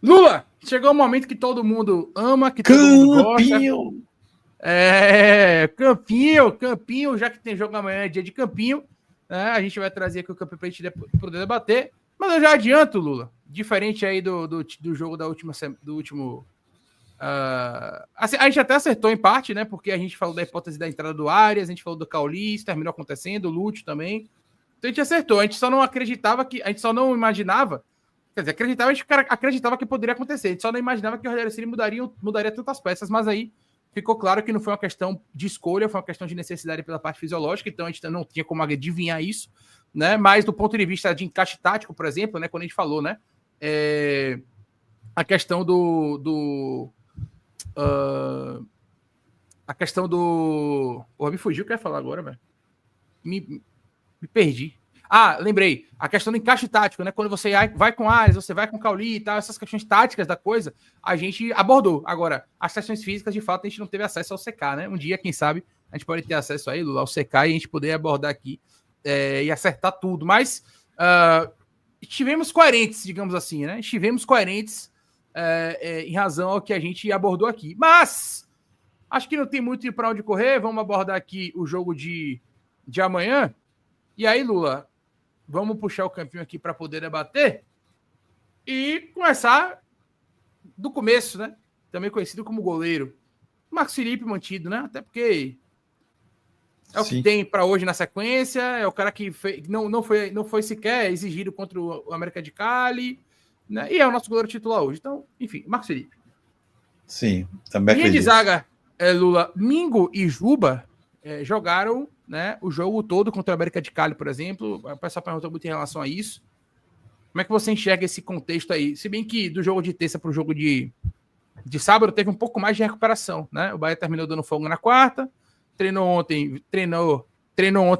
Lula, chegou o momento que todo mundo ama, que todo mundo gosta. Campinho, já que tem jogo amanhã, é dia de Campinho, né? A gente vai trazer aqui o Campinho pra gente poder debater. Mas eu já adianto, Lula, diferente aí do jogo do último. A gente até acertou em parte, né? Porque a gente falou da hipótese da entrada do Arias, a gente falou do Caulis, terminou acontecendo, o Lúcio também. Então a gente acertou, a gente só não acreditava que. A gente só não imaginava. Quer dizer, a gente acreditava que poderia acontecer. A gente só não imaginava que o Rogério Ceni mudaria tantas peças, mas aí ficou claro que não foi uma questão de escolha, foi uma questão de necessidade pela parte fisiológica, então a gente não tinha como adivinhar isso, né? Mas do ponto de vista de encaixe tático, por exemplo, né? Quando a gente falou, né? A questão a questão do. Porra, me fugiu o que eu ia falar agora, velho. Me perdi. Lembrei. A questão do encaixe tático, né? Quando você vai com Arias, você vai com Cauli e tal, essas questões táticas da coisa, a gente abordou. Agora, as questões físicas, de fato, a gente não teve acesso ao CK, né? Um dia, quem sabe, a gente pode ter acesso aí, Lula, ao CK e a gente poder abordar aqui e acertar tudo. Mas estivemos coerentes, digamos assim, né? Estivemos coerentes em razão ao que a gente abordou aqui. Mas acho que não tem muito para onde correr. Vamos abordar aqui o jogo de amanhã. E aí, Lula, vamos puxar o campinho aqui para poder debater e começar do começo, né? Também conhecido como goleiro. Marcos Felipe mantido, né? Até porque é o que tem para hoje na sequência. É o cara que não foi sequer exigido contra o América de Cali, né? E é o nosso goleiro titular hoje. Então, enfim, Marcos Felipe. Sim, também Linha acredito. de zaga, Lula, Mingo e Juba jogaram, né, o jogo todo contra o América de Cali, por exemplo. O pessoal perguntou muito em relação a isso. Como é que você enxerga esse contexto aí? Se bem que do jogo de terça para o jogo de sábado teve um pouco mais de recuperação, né? O Bahia terminou dando folga na quarta, treinou ontem,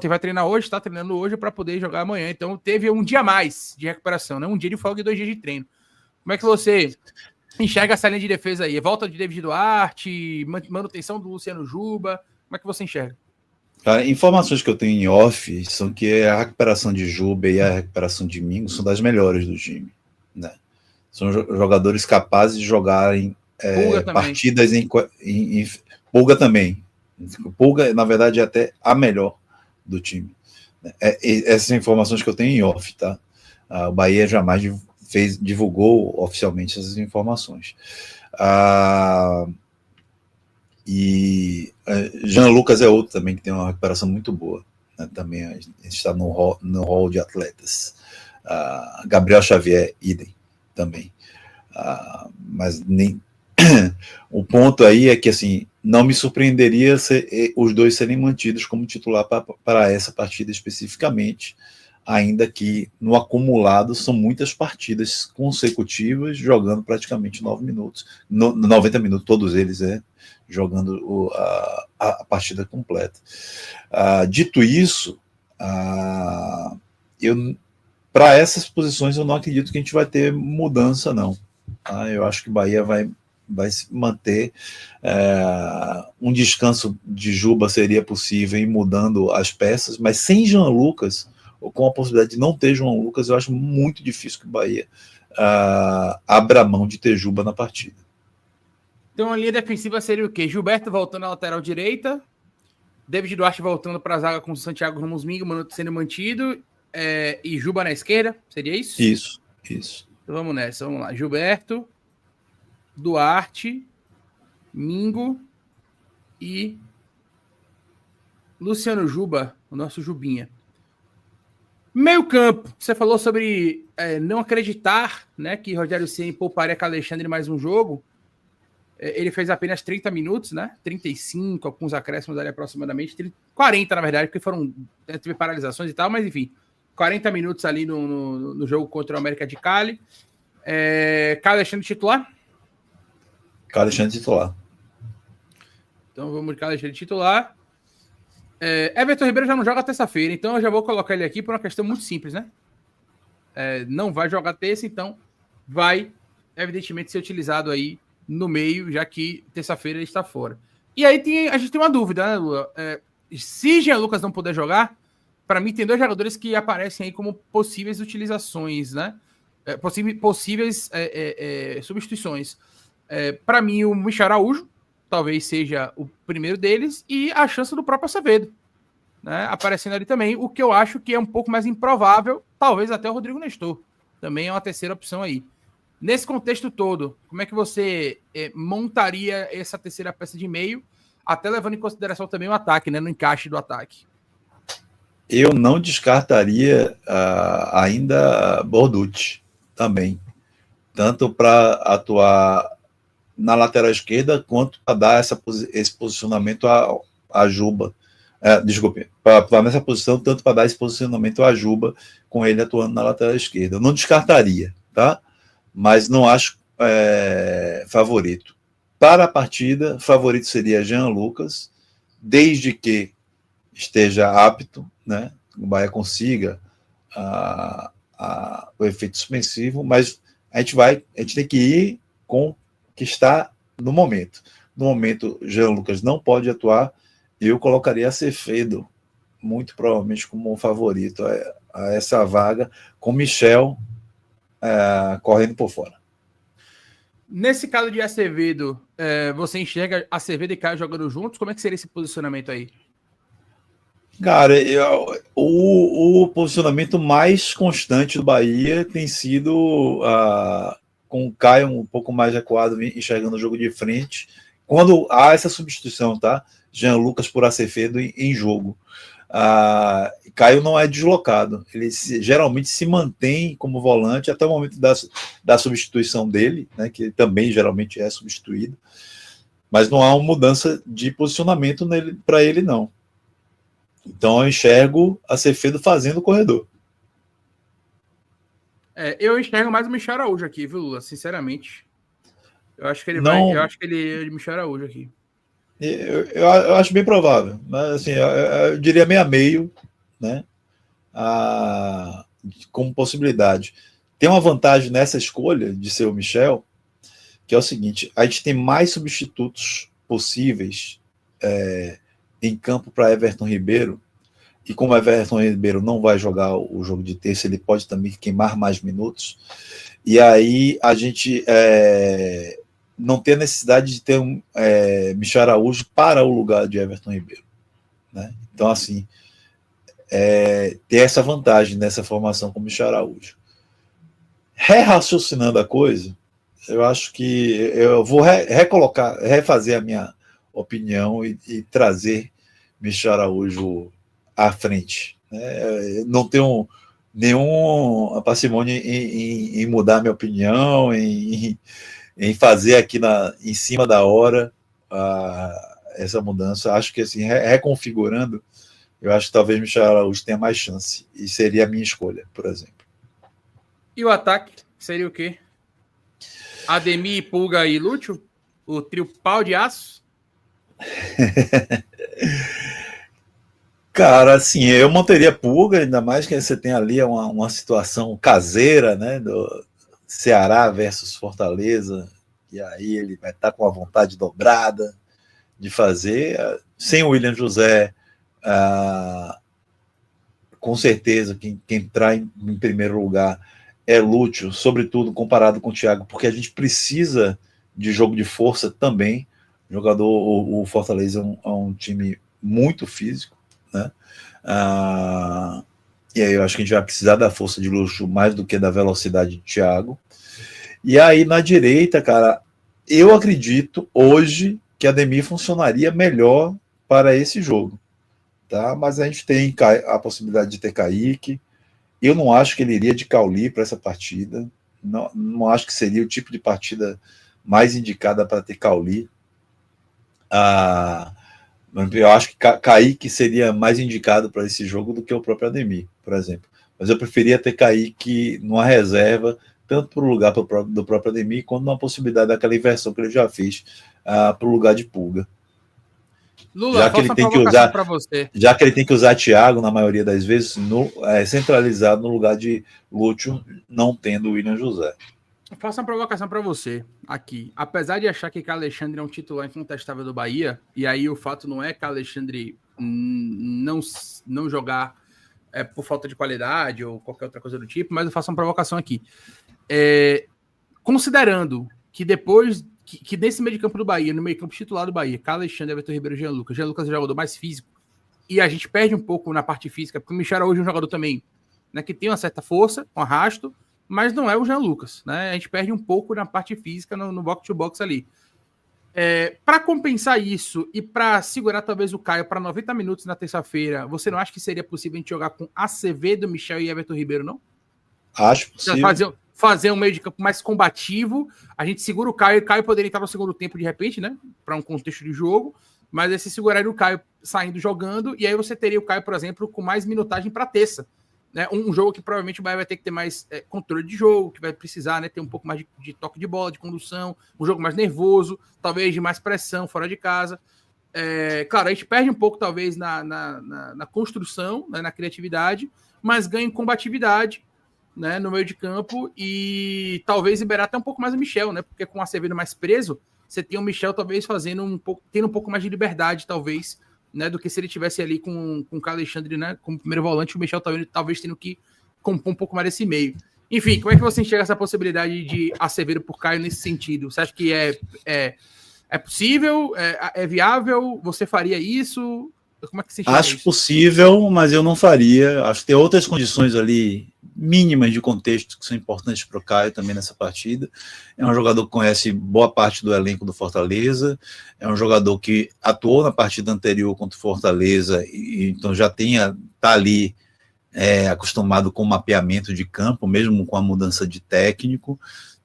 vai treinar hoje, está treinando hoje para poder jogar amanhã. Então teve um dia a mais de recuperação, né? Um dia de folga e 2 dias de treino. Como é que você enxerga essa linha de defesa aí? Volta de David Duarte, manutenção do Luciano Juba? Como é que você enxerga? Cara, informações que eu tenho em off são que a recuperação de Juba e a recuperação de Mingo são das melhores do time, né? São jogadores capazes de jogarem partidas em Pulga também. Pulga, na verdade, é até a melhor do time. Essas informações que eu tenho em off, tá? O Bahia jamais divulgou oficialmente essas informações. E Jean Lucas é outro também que tem uma recuperação muito boa, né? Também a gente está no hall de atletas. Gabriel Xavier, idem também. Mas nem o ponto aí é que assim não me surpreenderia os dois serem mantidos como titular para essa partida especificamente, ainda que no acumulado são muitas partidas consecutivas jogando praticamente 90 minutos, todos eles jogando a partida completa. Dito isso, para essas posições eu não acredito que a gente vai ter mudança, não. Eu acho que o Bahia vai se manter. Um descanso de Juba seria possível ir mudando as peças, mas sem Jean Lucas, ou com a possibilidade de não ter João Lucas, eu acho muito difícil que o Bahia abra mão de ter Juba na partida. Então a linha defensiva seria o quê? Gilberto voltando à lateral direita, David Duarte voltando para a zaga com o Santiago Ramos Mingo sendo mantido, e Juba na esquerda, seria isso? Isso. Então vamos nessa, vamos lá. Gilberto, Duarte, Mingo e Luciano Juba, o nosso Jubinha. Meio campo, você falou sobre não acreditar, né, que Rogério Ceni pouparia com Alexandre mais um jogo. Ele fez apenas 30 minutos, né? 35, alguns acréscimos ali aproximadamente, 40 na verdade, porque teve paralisações e tal, mas enfim, 40 minutos ali no jogo contra o América de Cali. Caio Alexandre titular? Caio Alexandre titular. Então vamos de Caio Alexandre titular. Everton Ribeiro já não joga terça-feira, então eu já vou colocar ele aqui por uma questão muito simples, né? Não vai jogar terça, então vai, evidentemente, ser utilizado aí no meio, já que terça-feira ele está fora. E aí a gente tem uma dúvida, né, Lula? Se Jean Lucas não puder jogar, para mim tem dois jogadores que aparecem aí como possíveis utilizações, né? possíveis substituições. Para mim, o Michel Araújo talvez seja o primeiro deles e a chance do próprio Acevedo, né, aparecendo ali também, o que eu acho que é um pouco mais improvável, talvez até o Rodrigo Nestor. Também é uma terceira opção aí. Nesse contexto todo, como é que você montaria essa terceira peça de meio, até levando em consideração também o ataque, né, no encaixe do ataque? Eu não descartaria ainda Borducci também, tanto para atuar na lateral esquerda, quanto para dar esse posicionamento a Juba. Desculpe, para nessa posição, tanto para dar esse posicionamento a Juba, com ele atuando na lateral esquerda. Eu não descartaria, tá? Mas não acho favorito. Para a partida, favorito seria Jean Lucas, desde que esteja apto, né? O Bahia consiga o efeito suspensivo, mas a gente tem que ir com o que está no momento. No momento, Jean Lucas não pode atuar, e eu colocaria Acevedo, muito provavelmente como um favorito a essa vaga, com Michel correndo por fora. Nesse caso de Acevedo, você enxerga Acevedo e Caio jogando juntos? Como é que seria esse posicionamento aí? Cara, o posicionamento mais constante do Bahia tem sido com o Caio um pouco mais recuado, enxergando o jogo de frente. Quando há essa substituição, tá? Jean Lucas por Acevedo em jogo. Caio não é deslocado. Ele geralmente se mantém como volante até o momento da substituição dele, né, que também geralmente é substituído. Mas não há uma mudança de posicionamento para ele, não. Então eu enxergo Acevedo fazendo o corredor. Eu enxergo mais o Michel Araújo aqui, viu, Lula? Sinceramente. Eu acho que ele Eu acho que ele é de Michel Araújo aqui. Eu acho bem provável. Mas assim, eu diria meio a meio, né? Como possibilidade. Tem uma vantagem nessa escolha de ser o Michel, que é o seguinte: a gente tem mais substitutos possíveis em campo para Everton Ribeiro, e como Everton Ribeiro não vai jogar o jogo de terça, ele pode também queimar mais minutos, e aí a gente não tem a necessidade de ter Michel Araújo para o lugar de Everton Ribeiro, né? Então, assim, ter essa vantagem nessa formação com Michel Araújo. Reraciocinando a coisa, eu acho que eu vou refazer a minha opinião e trazer Michel Araújo à frente. Não tenho nenhum parcimônia em mudar minha opinião, em fazer aqui em cima da hora essa mudança. Acho que, assim, reconfigurando, eu acho que talvez Michel Araújo tenha mais chance, e seria a minha escolha, por exemplo. E o ataque seria o quê? Ademir, Pulga e Lúcio? O trio pau de aço? Cara, assim, eu montaria Pulga, ainda mais que você tem ali uma situação caseira, né, do Ceará versus Fortaleza, e aí ele vai estar com a vontade dobrada de fazer. Sem o William José, com certeza quem entrar em primeiro lugar é Lúcio, sobretudo comparado com o Thiago, porque a gente precisa de jogo de força também. O Fortaleza é um time muito físico, né? E aí eu acho que a gente vai precisar da força de Lúcio mais do que da velocidade de Thiago. E aí na direita, cara, eu acredito hoje que a Ademir funcionaria melhor para esse jogo, tá? Mas a gente tem a possibilidade de ter Kaique. Eu não acho que ele iria de Cauli para essa partida. Não acho que seria o tipo de partida mais indicada para ter Cauli. Eu acho que Kaique seria mais indicado para esse jogo do que o próprio Ademir, por exemplo. Mas eu preferia ter Kaique numa reserva, tanto para o lugar do próprio Ademir, quanto na possibilidade daquela inversão que ele já fez para o lugar de Pulga. Lula, já que ele tem que usar para você. Já que ele tem que usar Thiago na maioria das vezes, centralizado no lugar de Lúcio, não tendo o William José. Eu faço uma provocação para você aqui. Apesar de achar que Alexandre é um titular incontestável do Bahia, e aí o fato não é que Alexandre não jogar por falta de qualidade ou qualquer outra coisa do tipo, mas eu faço uma provocação aqui. Considerando que depois que nesse meio de campo do Bahia, no meio campo titular do Bahia, Alexandre, Everton Ribeiro e Jean Lucas é o jogador mais físico, e a gente perde um pouco na parte física, porque o Michel Araújo é um jogador também, né, que tem uma certa força, um arrasto, mas não é o Jean Lucas, né? A gente perde um pouco na parte física no box-to-box ali. Para compensar isso e para segurar talvez o Caio para 90 minutos na terça-feira, você não acha que seria possível a gente jogar com Acevedo, Michel e Everton Ribeiro, não? Acho possível. Fazer um meio de campo mais combativo, a gente segura o Caio poderia entrar no segundo tempo de repente, né? Para um contexto de jogo, mas esse seguraria o Caio saindo jogando, e aí você teria o Caio, por exemplo, com mais minutagem para terça. Né? Um jogo que provavelmente o Bahia vai ter que ter mais controle de jogo, que vai precisar, né, ter um pouco mais de toque de bola, de condução, um jogo mais nervoso, talvez de mais pressão fora de casa. Claro, a gente perde um pouco, talvez, na construção, né, na criatividade, mas ganha em combatividade, né, no meio de campo, e talvez liberar até um pouco mais o Michel, né? Porque com o Acevedo mais preso, você tem o Michel talvez tendo um pouco mais de liberdade, talvez, né, do que se ele tivesse ali com o Alexandre, né, como primeiro volante, o Michel talvez tendo que compor um pouco mais desse meio. Enfim, como é que você enxerga essa possibilidade de Acevedo por Caio nesse sentido? Você acha que é possível? É viável? Você faria isso? Como é que você enxerga Acho isso? Possível, mas eu não faria. Acho que tem outras condições ali mínimas de contexto que são importantes para o Caio também nessa partida. É um jogador que conhece boa parte do elenco do Fortaleza, é um jogador que atuou na partida anterior contra o Fortaleza, e então já está ali acostumado com o mapeamento de campo, mesmo com a mudança de técnico.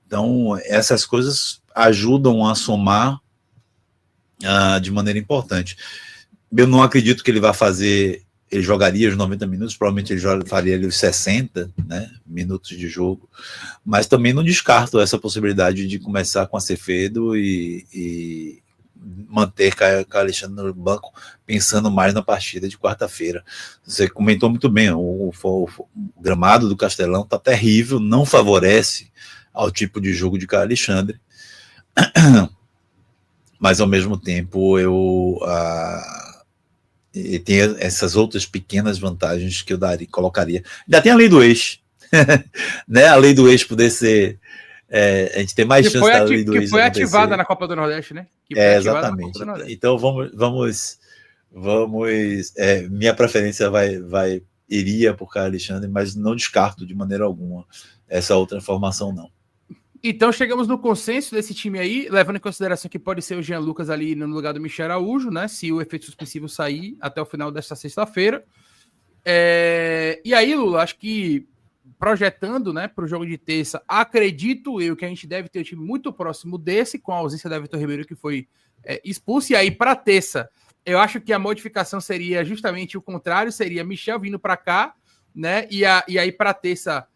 Então, essas coisas ajudam a somar de maneira importante. Eu não acredito que ele vá fazer, ele jogaria os 90 minutos, provavelmente ele faria ali os 60, né, minutos de jogo, mas também não descarto essa possibilidade de começar com Acevedo e manter Caio Alexandre no banco, pensando mais na partida de quarta-feira. Você comentou muito bem, o gramado do Castelão está terrível, não favorece ao tipo de jogo de Caio Alexandre, mas ao mesmo tempo e tem essas outras pequenas vantagens que eu colocaria. Ainda tem a lei do ex, né? A lei do ex poder ser, a gente tem mais chance da lei do ex. Que foi ativada na Copa do Nordeste, né? Exatamente. Então vamos minha preferência iria por Caio Alexandre, mas não descarto de maneira alguma essa outra informação, não. Então chegamos no consenso desse time aí, levando em consideração que pode ser o Jean Lucas ali no lugar do Michel Araújo, né? Se o efeito suspensivo sair até o final desta sexta-feira. E aí, Lula, acho que projetando, né, para o jogo de terça, acredito eu que a gente deve ter um time muito próximo desse, com a ausência da Everton Ribeiro, que foi expulso. E aí, para terça, eu acho que a modificação seria justamente o contrário, seria Michel vindo para cá, né? E aí, para terça,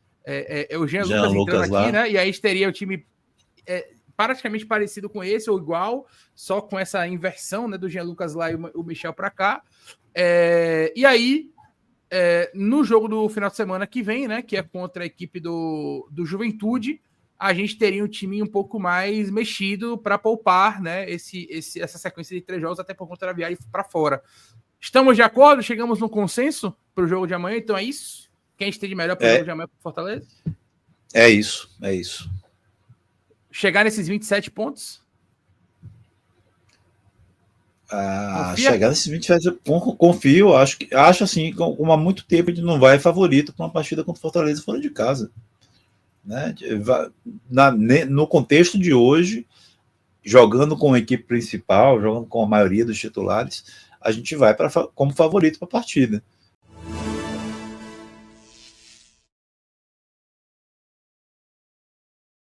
o Jean Lucas entrando aqui, lá, né? E aí teria o time praticamente parecido com esse, ou igual, só com essa inversão, né, do Jean Lucas lá e o Michel para cá. E aí, no jogo do final de semana que vem, né, que é contra a equipe do Juventude, a gente teria um time um pouco mais mexido para poupar, né, essa sequência de 3 jogos, até por conta da viagem para fora. Estamos de acordo? Chegamos num consenso para o jogo de amanhã? Então é isso? Quem a gente tem de melhor para o jogo de amanhã para Fortaleza? É isso. Chegar nesses 27 pontos? Chegar nesses 27 pontos, confio. Acho assim, como há muito tempo a gente não vai favorito para uma partida contra o Fortaleza fora de casa. Né? No contexto de hoje, jogando com a equipe principal, jogando com a maioria dos titulares, a gente vai como favorito para a partida.